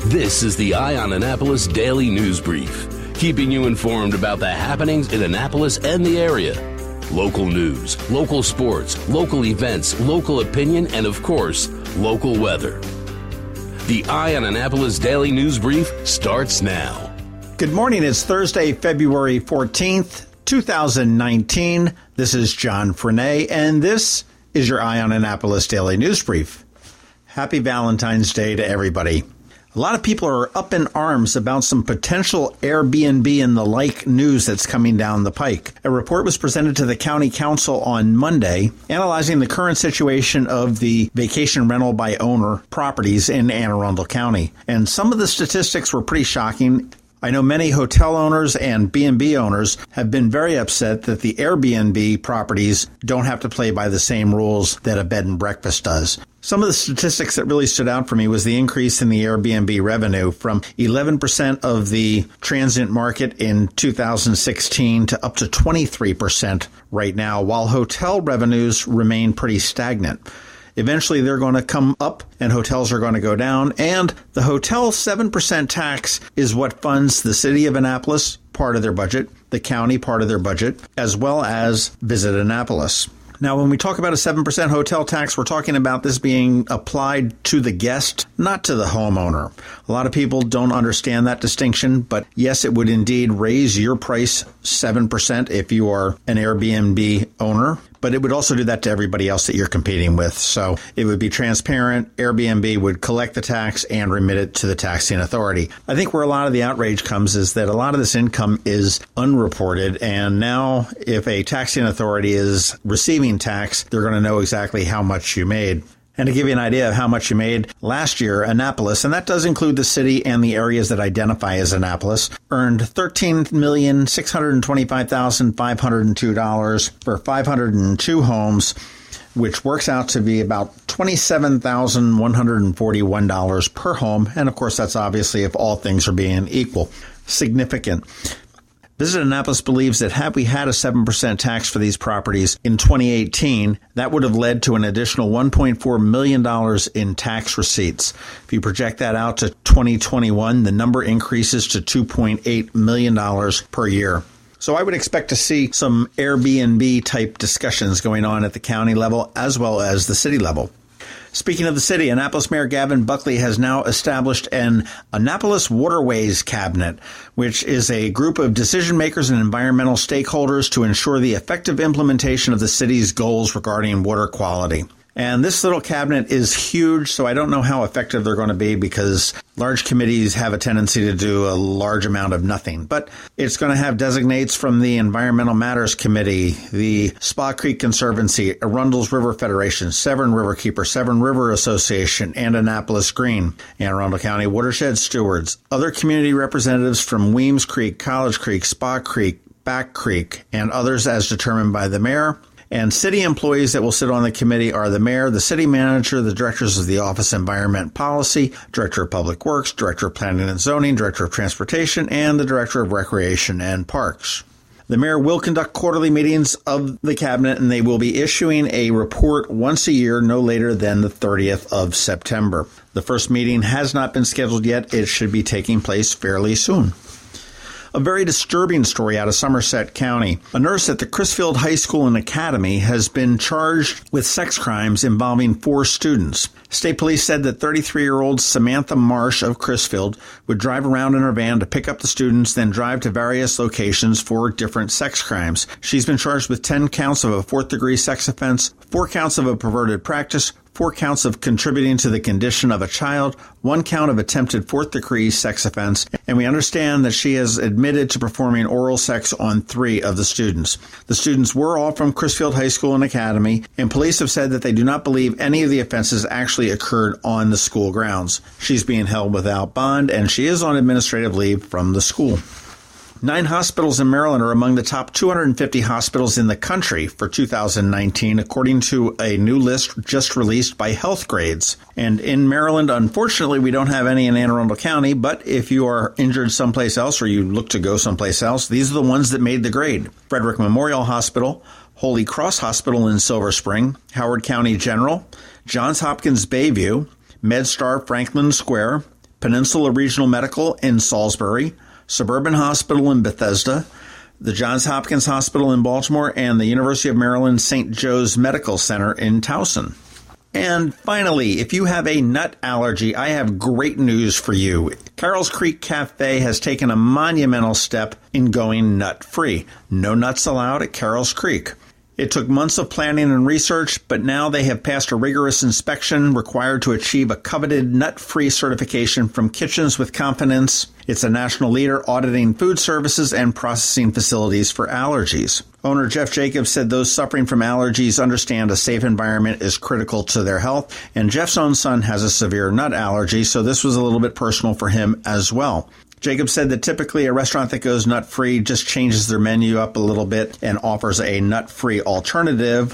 This is the Eye on Annapolis Daily News Brief, keeping you informed about the happenings in Annapolis and the area. Local news, local sports, local events, local opinion, and of course, local weather. The Eye on Annapolis Daily News Brief starts now. Good morning. It's Thursday, February 14th, 2019. This is John Frenaye, and this is your Eye on Annapolis Daily News Brief. Happy Valentine's Day to everybody. A lot of people are up in arms about some potential AirBNB and the like news that's coming down the pike. A report was presented to the County Council on Monday, analyzing the current situation of the vacation rental by owner properties in Anne Arundel County. And some of the statistics were pretty shocking. I know many hotel owners and B&B owners have been very upset that the Airbnb properties don't have to play by the same rules that a bed and breakfast does. Some of the statistics that really stood out for me was the increase in the Airbnb revenue from 11% of the transient market in 2016 to up to 23% right now, while hotel revenues remain pretty stagnant. Eventually, they're going to come up and hotels are going to go down. And the hotel 7% tax is what funds the city of Annapolis, part of their budget, the county, part of their budget, as well as Visit Annapolis. Now, when we talk about a 7% hotel tax, we're talking about this being applied to the guest, not to the homeowner. A lot of people don't understand that distinction, but yes, it would indeed raise your price 7% if you are an Airbnb owner, but it would also do that to everybody else that you're competing with. So it would be transparent. Airbnb would collect the tax and remit it to the taxing authority. I think where a lot of the outrage comes is that a lot of this income is unreported, and now if a taxing authority is receiving tax, they're going to know exactly how much you made. And to give you an idea of how much you made, last year, Annapolis, and that does include the city and the areas that identify as Annapolis, earned $13,625,502 for 502 homes, which works out to be about $27,141 per home. And of course, that's obviously if all things are being equal. Significant. Visit Annapolis believes that had we had a 7% tax for these properties in 2018, that would have led to an additional $1.4 million in tax receipts. If you project that out to 2021, the number increases to $2.8 million per year. So I would expect to see some Airbnb type discussions going on at the county level as well as the city level. Speaking of the city, Annapolis Mayor Gavin Buckley has now established an Annapolis Waterways Cabinet, which is a group of decision makers and environmental stakeholders to ensure the effective implementation of the city's goals regarding water quality. And this little cabinet is huge, so I don't know how effective they're going to be because large committees have a tendency to do a large amount of nothing. But it's going to have designates from the Environmental Matters Committee, the Spa Creek Conservancy, Arundel's River Federation, Severn Riverkeeper, Severn River Association, and Annapolis Green, Anne Arundel County Watershed Stewards, other community representatives from Weems Creek, College Creek, Spa Creek, Back Creek, and others as determined by the mayor. And city employees that will sit on the committee are the mayor, the city manager, the directors of the Office of Environment Policy, director of Public Works, director of Planning and Zoning, director of Transportation, and the director of Recreation and Parks. The mayor will conduct quarterly meetings of the cabinet, and they will be issuing a report once a year, no later than the 30th of September. The first meeting has not been scheduled yet. It should be taking place fairly soon. A very disturbing story out of Somerset County. A nurse at the Crisfield High School and Academy has been charged with sex crimes involving 4 students. State police said that 33-year-old Samantha Marsh of Crisfield would drive around in her van to pick up the students, then drive to various locations for different sex crimes. She's been charged with 10 counts of a 4th-degree sex offense, 4 counts of a perverted practice, 4 counts of contributing to the condition of a child, 1 count of attempted 4th-degree sex offense, and we understand that she has admitted to performing oral sex on 3 of the students. The students were all from Crisfield High School and Academy, and police have said that they do not believe any of the offenses actually occurred on the school grounds. She's being held without bond, and she is on administrative leave from the school. 9 hospitals in Maryland are among the top 250 hospitals in the country for 2019, according to a new list just released by Health Grades. And in Maryland, unfortunately, we don't have any in Anne Arundel County, but if you are injured someplace else or you look to go someplace else, these are the ones that made the grade. Frederick Memorial Hospital, Holy Cross Hospital in Silver Spring, Howard County General, Johns Hopkins Bayview, MedStar Franklin Square, Peninsula Regional Medical in Salisbury, Suburban Hospital in Bethesda, the Johns Hopkins Hospital in Baltimore, and the University of Maryland St. Joe's Medical Center in Towson. And finally, if you have a nut allergy, I have great news for you. Carroll's Creek Cafe has taken a monumental step in going nut-free. No nuts allowed at Carroll's Creek. It took months of planning and research, but now they have passed a rigorous inspection required to achieve a coveted nut-free certification from Kitchens with Confidence. It's a national leader auditing food services and processing facilities for allergies. Owner Jeff Jacobs said those suffering from allergies understand a safe environment is critical to their health, and Jeff's own son has a severe nut allergy, so this was a little bit personal for him as well. Jacob said that typically a restaurant that goes nut-free just changes their menu up a little bit and offers a nut-free alternative,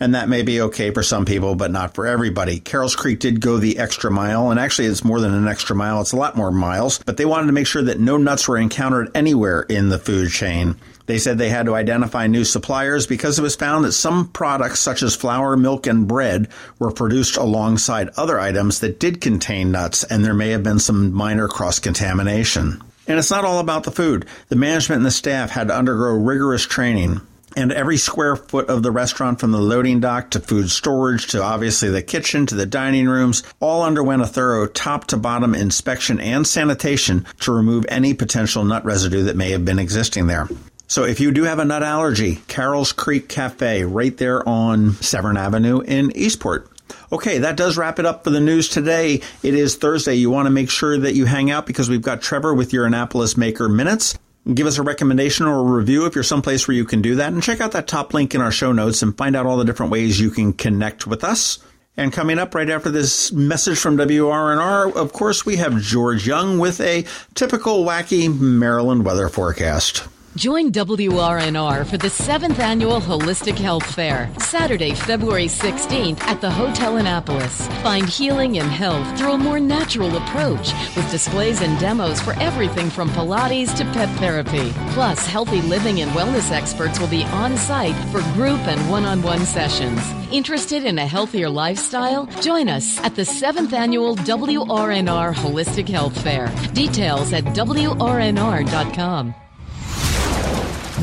and that may be okay for some people, but not for everybody. Carroll's Creek did go the extra mile, and actually it's more than an extra mile, it's a lot more miles, but they wanted to make sure that no nuts were encountered anywhere in the food chain. They said they had to identify new suppliers because it was found that some products, such as flour, milk, and bread, were produced alongside other items that did contain nuts, and there may have been some minor cross-contamination. And it's not all about the food. The management and the staff had to undergo rigorous training. And every square foot of the restaurant, from the loading dock to food storage to obviously the kitchen to the dining rooms, all underwent a thorough top-to-bottom inspection and sanitation to remove any potential nut residue that may have been existing there. So if you do have a nut allergy, Carroll's Creek Cafe right there on Severn Avenue in Eastport. Okay, that does wrap it up for the news today. It is Thursday. You want to make sure that you hang out because we've got Trevor with your Annapolis Maker Minutes. Give us a recommendation or a review if you're someplace where you can do that. And check out that top link in our show notes and find out all the different ways you can connect with us. And coming up right after this message from WRNR, of course, we have George Young with a typical wacky Maryland weather forecast. Join WRNR for the 7th Annual Holistic Health Fair, Saturday, February 16th at the Hotel Annapolis. Find healing and health through a more natural approach with displays and demos for everything from Pilates to pet therapy. Plus, healthy living and wellness experts will be on site for group and one-on-one sessions. Interested in a healthier lifestyle? Join us at the 7th Annual WRNR Holistic Health Fair. Details at WRNR.com.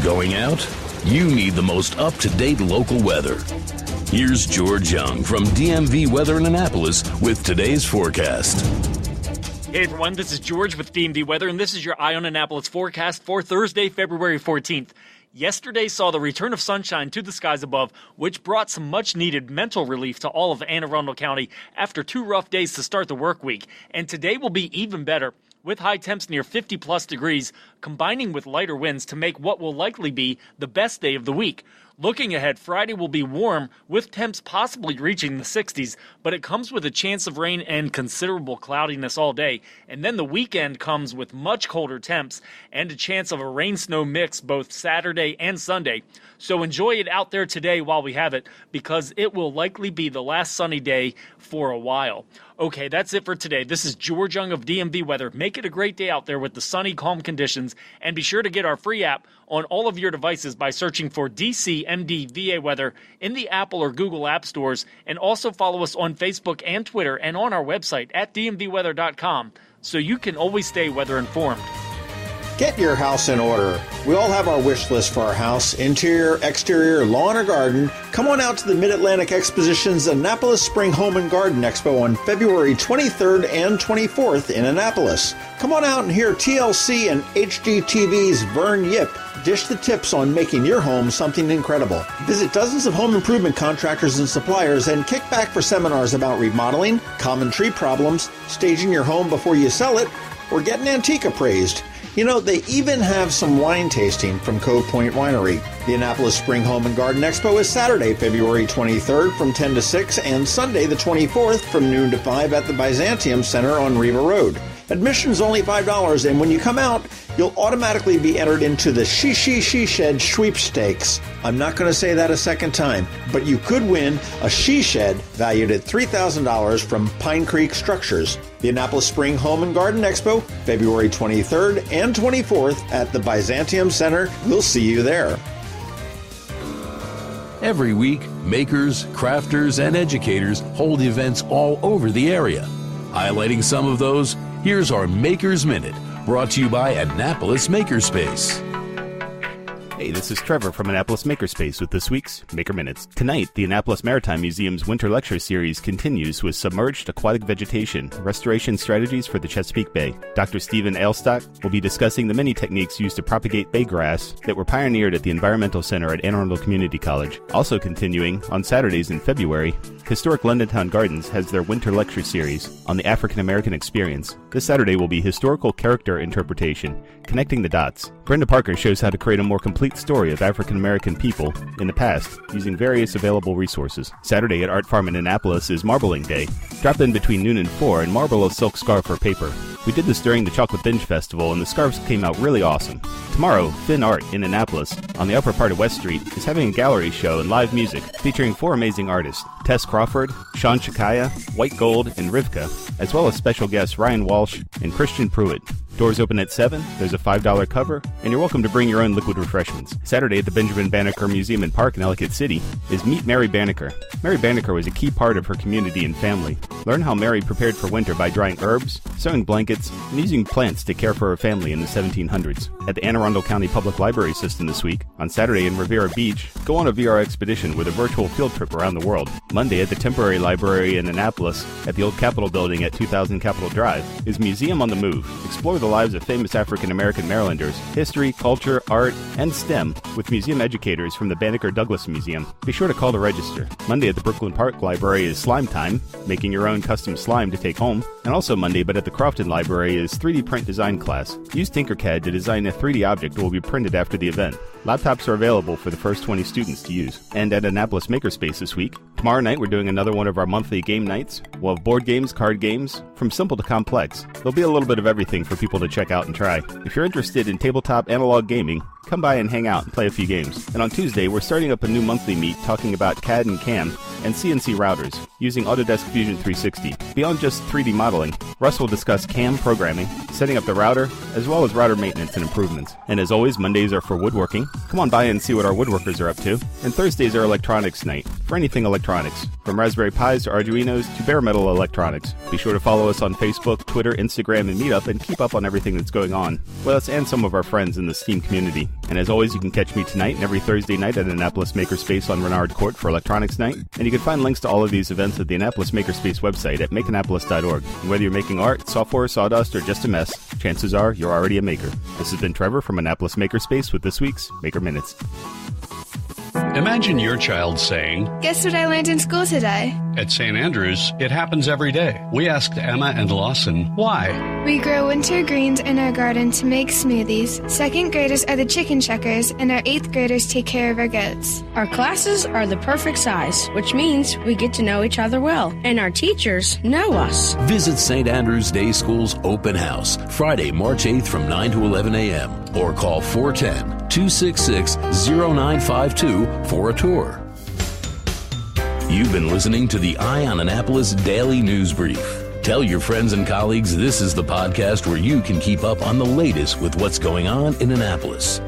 Going out? You need the most up-to-date local weather. Here's George Young from DMV Weather in Annapolis with today's forecast. Hey everyone, this is George with DMV Weather, and this is your Eye on Annapolis forecast for Thursday, February 14th. Yesterday saw the return of sunshine to the skies above, which brought some much-needed mental relief to all of Anne Arundel County after 2 rough days to start the work week. And today will be even better, with high temps near 50-plus degrees, combining with lighter winds to make what will likely be the best day of the week. Looking ahead, Friday will be warm, with temps possibly reaching the 60s, but it comes with a chance of rain and considerable cloudiness all day. And then the weekend comes with much colder temps and a chance of a rain-snow mix both Saturday and Sunday. So enjoy it out there today while we have it, because it will likely be the last sunny day for a while. Okay, that's it for today. This is George Young of DMV Weather. Make it a great day out there with the sunny, calm conditions, and be sure to get our free app on all of your devices by searching for DCMD VA Weather in the Apple or Google App Stores, and also follow us on Facebook and Twitter and on our website at dmvweather.com so you can always stay weather informed. Get your house in order. We all have our wish list for our house, interior, exterior, lawn, or garden. Come on out to the Mid-Atlantic Exposition's Annapolis Spring Home and Garden Expo on February 23rd and 24th in Annapolis. Come on out and hear TLC and HGTV's Vern Yip dish the tips on making your home something incredible. Visit dozens of home improvement contractors and suppliers and kick back for seminars about remodeling, common tree problems, staging your home before you sell it, or getting antique appraised. You know, they even have some wine tasting from Cove Point Winery. The Annapolis Spring Home and Garden Expo is Saturday, February 23rd from 10 to 6 and Sunday the 24th from noon to 5 at the Byzantium Center on Riva Road. Admission is only $5, and when you come out, you'll automatically be entered into the She Shed sweepstakes. I'm not going to say that a second time, but you could win a she shed valued at $3,000 from Pine Creek Structures. The Annapolis Spring Home and Garden Expo, February 23rd and 24th at the Byzantium Center. We'll see you there. Every week, makers, crafters, and educators hold events all over the area. Highlighting some of those, Here's our Maker's Minute, brought to you by Annapolis Makerspace. Hey, this is Trevor from Annapolis Makerspace with this week's Maker Minutes. Tonight, the Annapolis Maritime Museum's Winter Lecture Series continues with Submerged Aquatic Vegetation, Restoration Strategies for the Chesapeake Bay. Dr. Stephen Ailstock will be discussing the many techniques used to propagate bay grass that were pioneered at the Environmental Center at Anne Arundel Community College. Also continuing, on Saturdays in February, Historic London Town Gardens has their Winter Lecture Series on the African American experience. This Saturday will be Historical Character Interpretation, Connecting the Dots. Brenda Parker shows how to create a more complete story of African American people in the past using various available resources. Saturday at Art Farm in Annapolis is Marbling Day. Drop in between noon and 4 and marble a silk scarf or paper. We did this during the Chocolate Binge Festival, and the scarves came out really awesome. Tomorrow, Finn Art in Annapolis, on the upper part of West Street, is having a gallery show and live music featuring 4 amazing artists, Tess Crawford, Sean Chikaya, White Gold, and Rivka, as well as special guests Ryan Walsh and Christian Pruitt. Doors open at 7, there's a $5 cover, and you're welcome to bring your own liquid refreshments. Saturday at the Benjamin Banneker Museum and Park in Ellicott City is Meet Mary Banneker. Mary Banneker was a key part of her community and family. Learn how Mary prepared for winter by drying herbs, sewing blankets, and using plants to care for her family in the 1700s. At the Anne Arundel County Public Library System this week, on Saturday in Riviera Beach, go on a VR expedition with a virtual field trip around the world. Monday at the Temporary Library in Annapolis, at the Old Capitol Building at 2000 Capitol Drive, is Museum on the Move. Explore the lives of famous African-American Marylanders, history, culture, art, and STEM with museum educators from the Banneker Douglas Museum. Be sure to call to register. Monday at the Brooklyn Park Library is Slime Time, making your own custom slime to take home. And also Monday, but at the Crofton Library, is 3D print design class. Use Tinkercad to design a 3D object that will be printed after the event. Laptops are available for the first 20 students to use. And at Annapolis Makerspace this week, tomorrow night we're doing another one of our monthly game nights. We'll have board games, card games, from simple to complex. There'll be a little bit of everything for people to check out and try. If you're interested in tabletop analog gaming, come by and hang out and play a few games. And on Tuesday, we're starting up a new monthly meet talking about CAD and CAM and CNC routers using Autodesk Fusion 360. Beyond just 3D modeling, Russ will discuss CAM programming, setting up the router, as well as router maintenance and improvements. And as always, Mondays are for woodworking. Come on by and see what our woodworkers are up to. And Thursdays are electronics night, for anything electronics, from Raspberry Pis to Arduinos to bare metal electronics. Be sure to follow us on Facebook, Twitter, Instagram, and Meetup, and keep up on everything that's going on with us and some of our friends in the STEAM community. And as always, you can catch me tonight and every Thursday night at Annapolis Makerspace on Renard Court for Electronics Night. And you can find links to all of these events at the Annapolis Makerspace website at makeannapolis.org. And whether you're making art, software, sawdust, or just a mess, chances are you're already a maker. This has been Trevor from Annapolis Makerspace with this week's Maker Minutes. Imagine your child saying, "Guess what I learned in school today?" At St. Andrews, it happens every day. We asked Emma and Lawson why. We grow winter greens in our garden to make smoothies. Second graders are the chicken checkers, and our 8th graders take care of our goats. Our classes are the perfect size, which means we get to know each other well, and our teachers know us. Visit St. Andrews Day School's open house, Friday, March 8th from 9 to 11 a.m. or call 410-266-0952 for a tour. You've been listening to the Eye on Annapolis Daily News Brief. Tell your friends and colleagues this is the podcast where you can keep up on the latest with what's going on in Annapolis.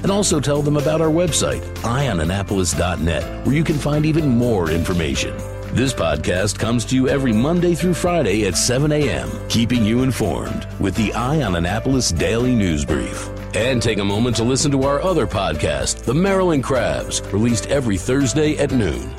And also tell them about our website, eyeonannapolis.net, where you can find even more information. This podcast comes to you every Monday through Friday at 7 a.m., keeping you informed with the Eye on Annapolis Daily News Brief. And take a moment to listen to our other podcast, The Maryland Crabs, released every Thursday at noon.